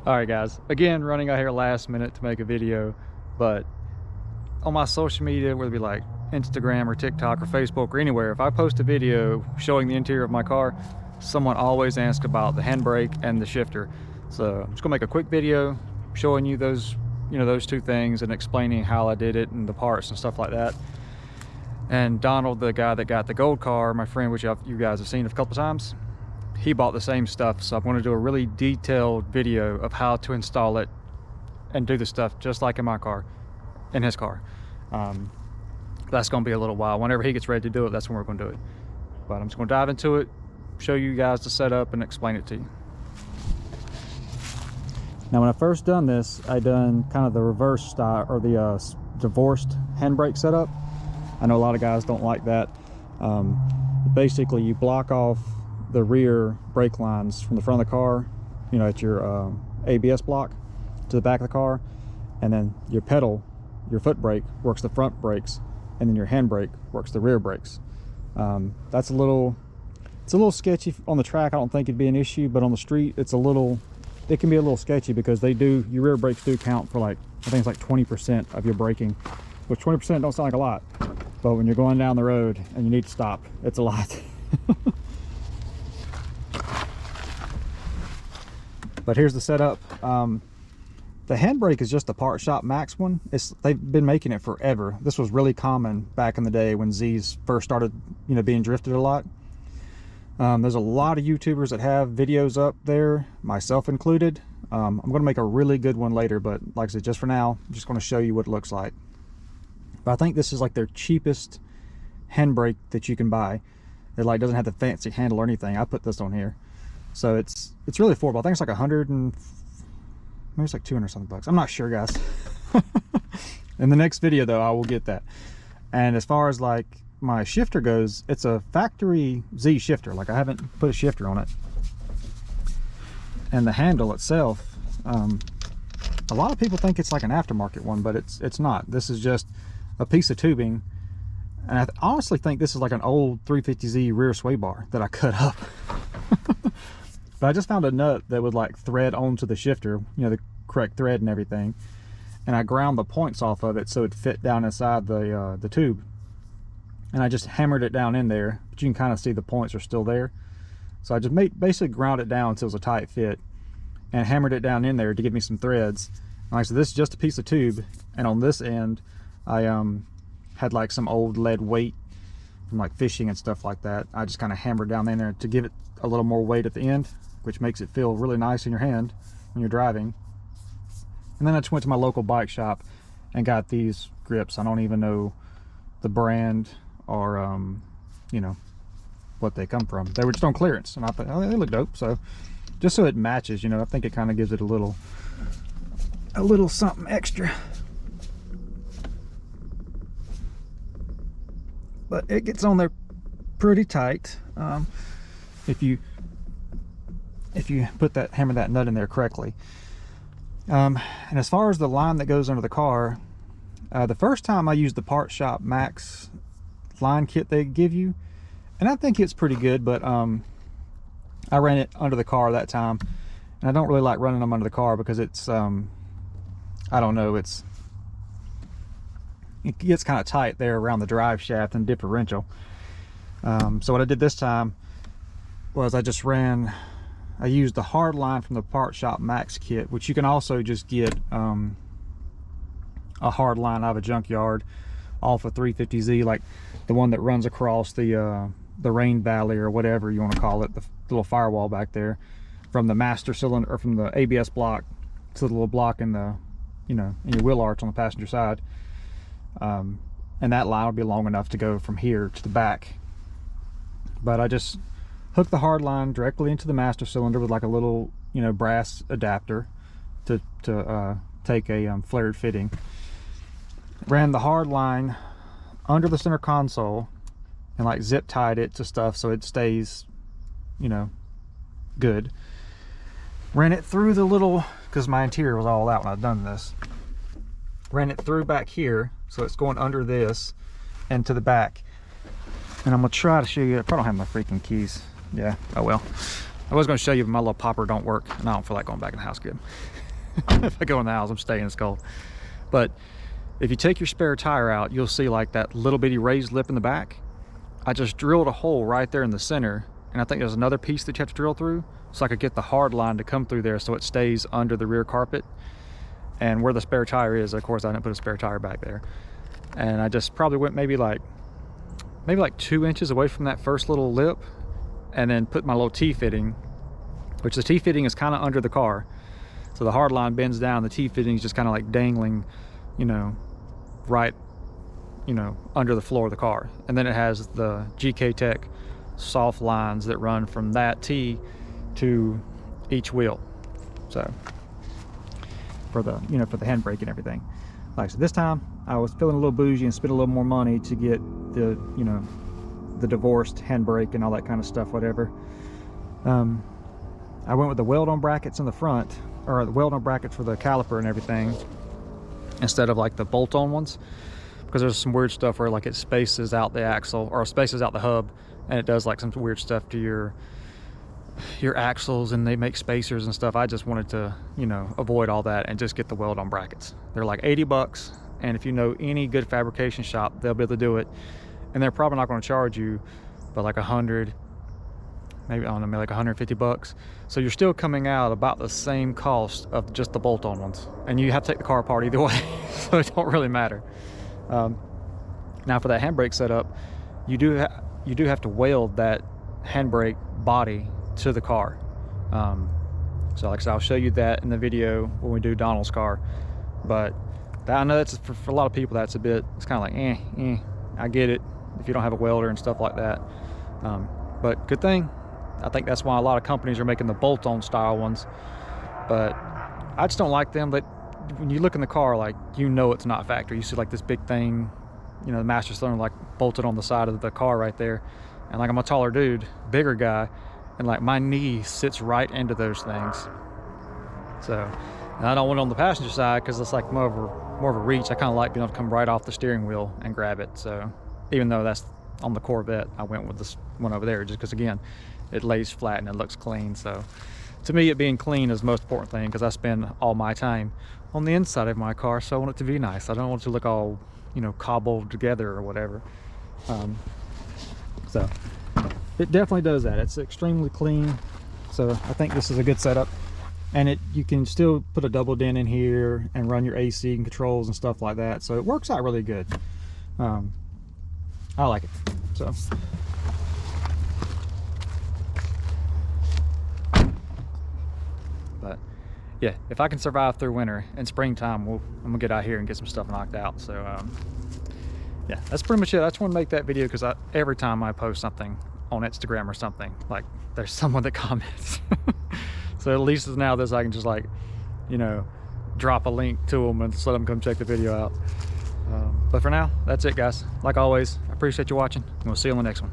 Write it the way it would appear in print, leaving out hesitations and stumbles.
All right, guys, again, running out here last minute to make a video, but on my social media, whether it be like Instagram or TikTok or Facebook or anywhere, if I post a video showing the interior of my car, someone always asks about the handbrake and the shifter. So I'm just gonna make a quick video showing you those, those two things and explaining how I did it and the parts and stuff like that. And Donald, the guy that got the gold car, my friend, which you guys have seen a couple times, he bought the same stuff. So I'm going to do a really detailed video of how to install it and do the stuff just like in my car, in his car. That's going to be a little while. Whenever he gets ready to do it, that's when we're going to do it. But I'm just going to dive into it, show you guys the setup, and explain it to you. Now, when I first done this, I done kind of the reverse style, or the divorced handbrake setup. I know a lot of guys don't like that. Basically, you block off the rear brake lines from the front of the car, at your ABS block to the back of the car, and then your pedal, your foot brake works the front brakes, and then your handbrake works the rear brakes. It's a little sketchy on the track. I don't think it'd be an issue, but on the street it can be a little sketchy because your rear brakes do count for, like, I think it's like 20% of your braking, which 20% don't sound like a lot, but when you're going down the road and you need to stop, it's a lot. But here's the setup. The handbrake is just the Part Shop Max one. They've been making it forever. This was really common back in the day when Z's first started, being drifted a lot. There's a lot of YouTubers that have videos up there, myself included. I'm going to make a really good one later, but like I said, just for now, I'm just going to show you what it looks like. But I think this is like their cheapest handbrake that you can buy. It doesn't have the fancy handle or anything. I put this on here. So it's really affordable. I think it's like 100 and maybe it's like 200 something bucks. I'm not sure, guys. In the next video though, I will get that. And as far as like my shifter goes, it's a factory Z shifter. Like, I haven't put a shifter on it. And the handle itself, a lot of people think it's like an aftermarket one, but it's not. This is just a piece of tubing. And I honestly think this is like an old 350Z rear sway bar that I cut up. But I just found a nut that would like thread onto the shifter, the correct thread and everything. And I ground the points off of it so it fit down inside the tube. And I just hammered it down in there, but you can kind of see the points are still there. So I just basically ground it down until it was a tight fit and hammered it down in there to give me some threads. And like I said, this is just a piece of tube. And on this end, I had like some old lead weight from like fishing and stuff like that. I just kind of hammered down in there to give it a little more weight at the end, which makes it feel really nice in your hand when you're driving. And then I just went to my local bike shop and got these grips. I don't even know the brand or what they come from. They were just on clearance, and I thought, oh, they look dope. So just so it matches, I think it kind of gives it a little something extra. But it gets on there pretty tight. If you hammer that nut in there correctly. And as far as the line that goes under the car, the first time I used the Part Shop Max line kit they give you, and I think it's pretty good, but I ran it under the car that time, and I don't really like running them under the car because it's I don't know, it gets kind of tight there around the drive shaft and differential. So what I did this time was I used the hard line from the Part Shop Max kit, which you can also just get a hard line out of a junkyard off a 350Z, like the one that runs across the rain valley or whatever you want to call it, the little firewall back there, from the master cylinder or from the ABS block to the little block in the in your wheel arch on the passenger side. And that line will be long enough to go from here to the back. But I just hooked the hard line directly into the master cylinder with like a little brass adapter to take a flared fitting. Ran the hard line under the center console and like zip tied it to stuff so it stays good. Ran it through the little, because my interior was all out when I'd done this, ran it through back here so it's going under this and to the back. And I'm gonna try to show you, I probably don't have my freaking keys. Yeah, oh well. I was going to show you, but my little popper don't work, and I don't feel like going back in the house again. If I go in the house, I'm staying, it's cold. But if you take your spare tire out, you'll see like that little bitty raised lip in the back. I just drilled a hole right there in the center, and I think there's another piece that you have to drill through, so I could get the hard line to come through there so it stays under the rear carpet. And where the spare tire is, of course, I didn't put a spare tire back there. And I just probably went maybe like 2 inches away from that first little lip, and then put my little T-fitting, which the T-fitting is kind of under the car. So the hard line bends down, the T-fitting is just kind of like dangling, you know, right, you know, under the floor of the car. And then it has the GK Tech soft lines that run from that T to each wheel. So for the, you know, for the handbrake and everything. Like I said, this time I was feeling a little bougie and spent a little more money to get the, you know, the divorced handbrake and all that kind of stuff, whatever. I went with the weld-on brackets in the front, or the weld-on brackets for the caliper and everything, instead of like the bolt-on ones, because there's some weird stuff where like it spaces out the axle, or spaces out the hub, and it does like some weird stuff to your axles, and they make spacers and stuff. I just wanted to, you know, avoid all that and just get the weld-on brackets. They're like 80 bucks, and if you know any good fabrication shop, they'll be able to do it, and they're probably not going to charge you but like 100, maybe, I don't know, maybe like 150 bucks. So you're still coming out about the same cost of just the bolt-on ones, and you have to take the car apart either way. So it don't really matter. Now for that handbrake setup, you do have to weld that handbrake body to the car. So like I said, I'll show you that in the video when we do Donald's car. But that, I know that's for a lot of people, that's a bit, it's kind of like I get it if you don't have a welder and stuff like that. But good thing, I think that's why a lot of companies are making the bolt-on style ones. But I just don't like them. But when you look in the car, like, you know it's not factory. You see like this big thing, you know, the master cylinder like bolted on the side of the car right there. And like, I'm a taller dude, bigger guy, and like my knee sits right into those things. So, and I don't want it on the passenger side because it's like more of a reach. I kind of like being able to come right off the steering wheel and grab it. So even though that's on the Corvette, I went with this one over there just because, again, it lays flat and it looks clean. So to me, it being clean is the most important thing, because I spend all my time on the inside of my car, so I want it to be nice. I don't want it to look all, you know, cobbled together or whatever. So it definitely does that. It's extremely clean. So I think this is a good setup, and you can still put a double dent in here and run your AC and controls and stuff like that. So it works out really good. I like it. So but yeah, if I can survive through winter and springtime, I'm gonna get out here and get some stuff knocked out. So yeah, that's pretty much it. I just want to make that video because every time I post something on Instagram or something, like, there's someone that comments. So at least now this, I can just, like, you know, drop a link to them and just let them come check the video out. But for now, that's it, guys. Like always, I appreciate you watching, and we'll see you on the next one.